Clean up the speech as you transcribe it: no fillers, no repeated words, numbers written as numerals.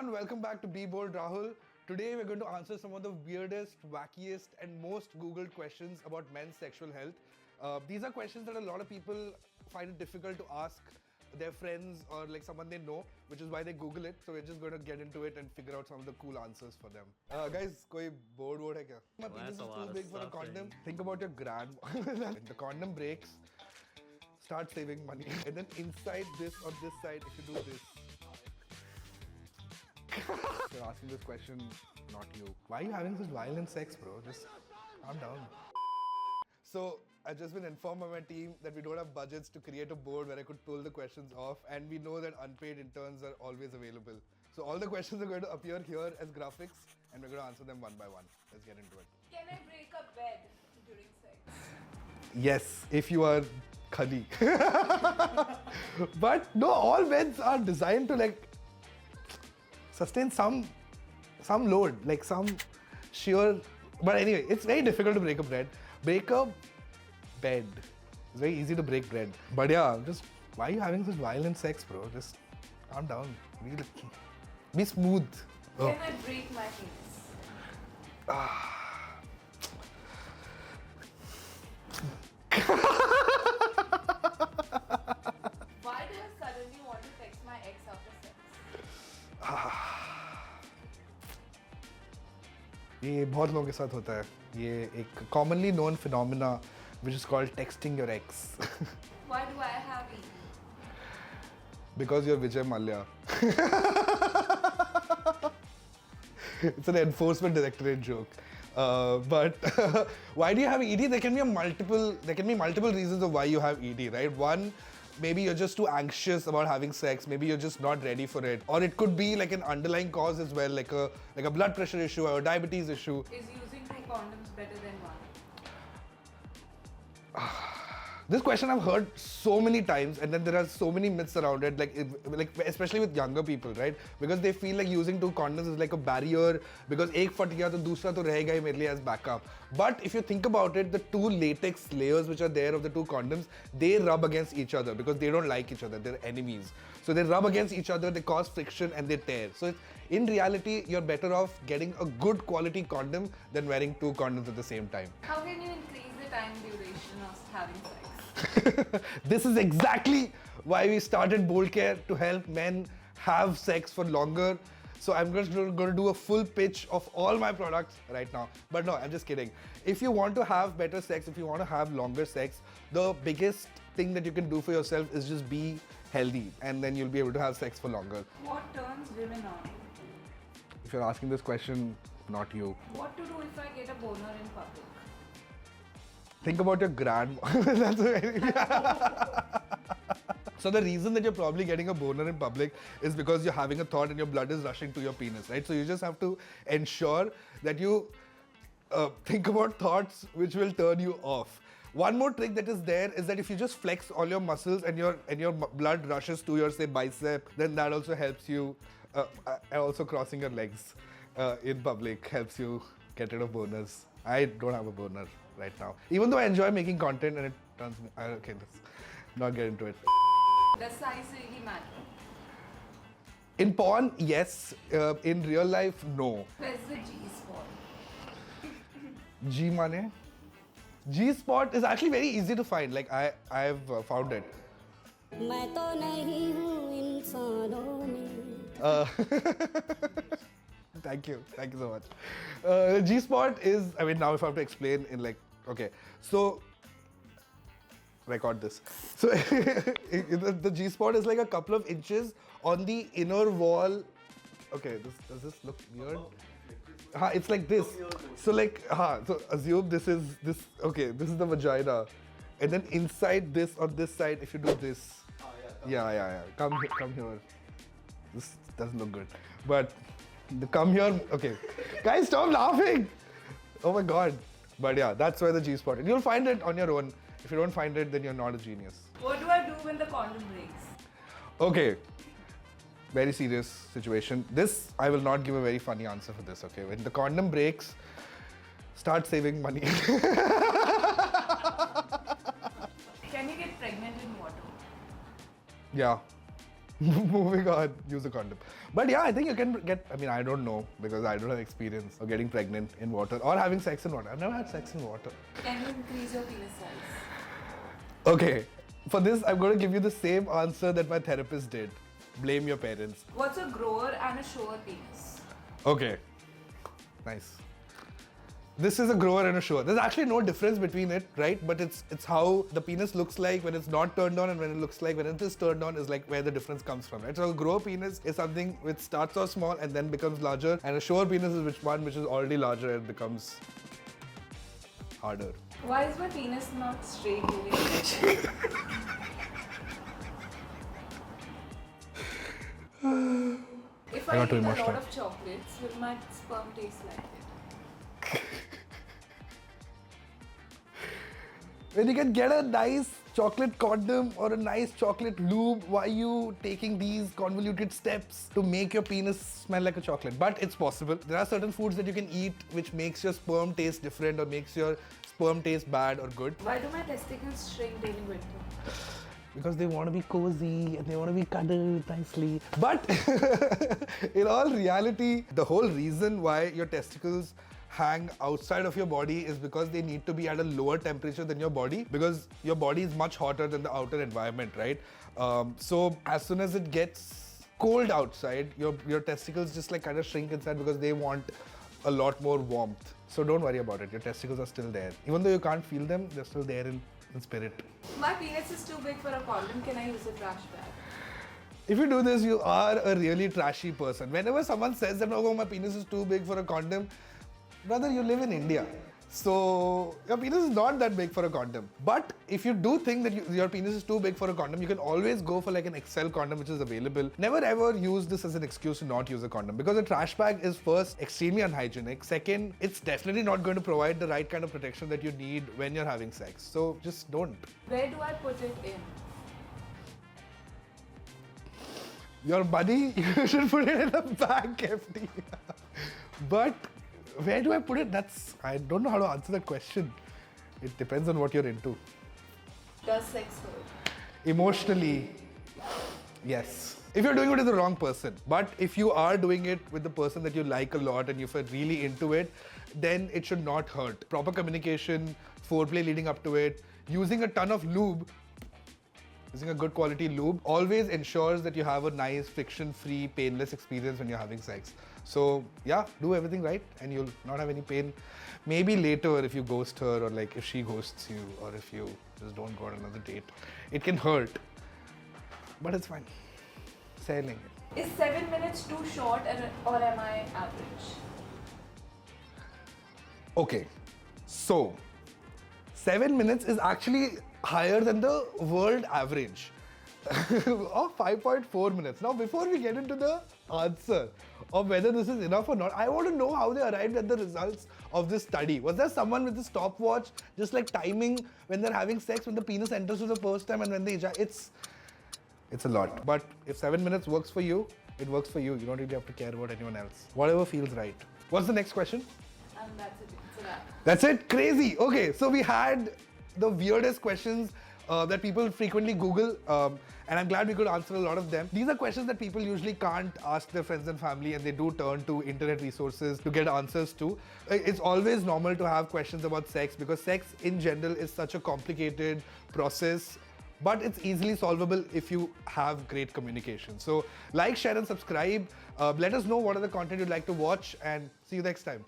everyone, welcome back to Be Bold Rahul. Today we're going to answer some of the weirdest, wackiest and most googled questions about men's sexual health. These are questions that a lot of people find it difficult to ask their friends or like someone they know, which is why they Google it. So we're just going to get into it and figure out some of the cool answers for them. Guys, koi board hai kya? My penis is too big for a condom. Think about your grandma. When the condom breaks, start saving money. And then inside this on this side, if you do this. You're asking this question, not you. Why are you having such violent sex, bro? Just calm down. So, I've just been informed by my team that we don't have budgets to create a board where I could pull the questions off, and we know that unpaid interns are always available. So, all the questions are going to appear here as graphics, and we're going to answer them one by one. Let's get into it. Can I break a bed during sex? Yes, if you are khali. But no, all beds are designed to like sustain some load, like some sheer. But anyway, it's very difficult to break a bed. Break a bed. It's very easy to break bread. But yeah, just why are you having such violent sex, bro? Just calm down. Be smooth. Can I break my penis? Why do I suddenly want to text my ex after sex? ये बहुत लोगों के साथ होता है. ये एक commonly known phenomena which is called texting your ex. Why do I have ED? Because you're Vijay Mallya. It's an enforcement directorate joke. But why do you have ED? There can be multiple reasons of why you have ED, right? One, maybe you're just too anxious about having sex. Maybe you're just not ready for it. Or it could be like an underlying cause as well, like a blood pressure issue or a diabetes issue. Is using 2 condoms better than 1? This question I've heard so many times, and then there are so many myths around it, like especially with younger people, right? Because they feel like using 2 condoms is like a barrier, because एक फट गया तो दूसरा तो रहेगा ही मेरे लिए as backup. But if you think about it, the 2 latex layers which are there of the 2 condoms, they rub against each other because they don't like each other. They're enemies. So they rub against each other, they cause friction and they tear. So in reality, you're better off getting a good quality condom than wearing 2 condoms at the same time. How can you increase the time duration of having sex? This is exactly why we started Bold Care, to help men have sex for longer. So I'm just going to do a full pitch of all my products right now. But no, I'm just kidding. If you want to have better sex, if you want to have longer sex, the biggest thing that you can do for yourself is just be healthy, and then you'll be able to have sex for longer. What turns women on? If you're asking this question, not you. What to do if I get a boner in public? Think about your grandma. That's very... So the reason that you're probably getting a boner in public is because you're having a thought and your blood is rushing to your penis, right? So you just have to ensure that you think about thoughts which will turn you off. One more trick that is there is that if you just flex all your muscles and your blood rushes to your, say, bicep, then that also helps you. Also crossing your legs in public helps you get rid of boners. I don't have a boner right now, even though I enjoy making content and it turns me. Okay, let's not get into it. Does size really matter? In porn, yes. In real life, no. Where's the G spot? G mane? G spot is actually very easy to find. Like I've found it. मैं तो नहीं हूँ इंसानों में. Thank you so much. G spot is, I mean, now if I have to explain in like, okay, so record this. So the G spot is like a couple of inches on the inner wall. Okay, does this look weird? It's like this. So like, so assume this is this. Okay, this is the vagina, and then inside this on this side, if you do this, yeah. Come here. This doesn't look good, but come here. Okay, guys, stop laughing. Oh my god. But yeah, that's where the G spot is. You'll find it on your own. If you don't find it, then you're not a genius. What do I do when the condom breaks? Okay. Very serious situation. This, I will not give a very funny answer for this, okay? When the condom breaks, start saving money. Can you get pregnant in water? Yeah. Moving on, use a condom. But yeah, I think you can get, I mean, I don't know because I don't have experience of getting pregnant in water or having sex in water. I've never had sex in water. Can you increase your penis size? Okay, for this, I'm going to give you the same answer that my therapist did. Blame your parents. What's a grower and a shower penis? Okay, nice. This is a grower and a shower. There's actually no difference between it, right? But it's how the penis looks like when it's not turned on and when it looks like when it is turned on is like where the difference comes from, right? So a grower penis is something which starts off small and then becomes larger, and a shower penis is which is already larger and becomes harder. Why is my penis not straight during erection? If I got eat too a emotional. lot of chocolates, will my sperm taste like it? When you can get a nice chocolate condom or a nice chocolate lube, why are you taking these convoluted steps to make your penis smell like a chocolate? But it's possible. There are certain foods that you can eat which makes your sperm taste different or makes your sperm taste bad or good. Why do my testicles shrink during winter? Because they want to be cozy and they want to be cuddled nicely. But in all reality, the whole reason why your testicles hang outside of your body is because they need to be at a lower temperature than your body, because your body is much hotter than the outer environment, right? So as soon as it gets cold outside, your testicles just like kind of shrink inside because they want a lot more warmth. So don't worry about it. Your testicles are still there. Even though you can't feel them, they're still there in spirit. My penis is too big for a condom. Can I use a trash bag? If you do this, you are a really trashy person. Whenever someone says that, oh, my penis is too big for a condom, brother, you live in India. So your penis is not that big for a condom. But if you do think that your penis is too big for a condom, you can always go for like an XL condom which is available. Never ever use this as an excuse to not use a condom, because a trash bag is first extremely unhygienic. Second, it's definitely not going to provide the right kind of protection that you need when you're having sex. So just don't. Where do I put it in? Your money, you should put it in a bank FD. But where do I put it? I don't know how to answer that question. It depends on what you're into. Does sex hurt? Emotionally, yes. If you're doing it with the wrong person. But if you are doing it with the person that you like a lot and you're really into it, then it should not hurt. Proper communication, foreplay leading up to it, using a ton of lube, using a good quality lube always ensures that you have a nice, friction-free, painless experience when you're having sex. So yeah, do everything right and you'll not have any pain. Maybe later if you ghost her or like if she ghosts you or if you just don't go on another date. It can hurt, but it's fine. Sailing it. Is 7 minutes too short or am I average? Okay, so 7 minutes is actually higher than the world average of 5.4 minutes. Now, before we get into the answer of whether this is enough or not, I want to know how they arrived at the results of this study. Was there someone with a stopwatch just like timing when they're having sex, when the penis enters for the first time and when they ejaculate? It's a lot. But if 7 minutes works for you, it works for you. You don't really have to care about anyone else. Whatever feels right. What's the next question? And that's it. It's a wrap. That's it? Crazy. Okay, so we had the weirdest questions that people frequently Google, and I'm glad we could answer a lot of them. These are questions that people usually can't ask their friends and family, and they do turn to internet resources to get answers to. It's always normal to have questions about sex because sex in general is such a complicated process, but it's easily solvable if you have great communication. So like, share and subscribe. Let us know what other content you'd like to watch, and see you next time.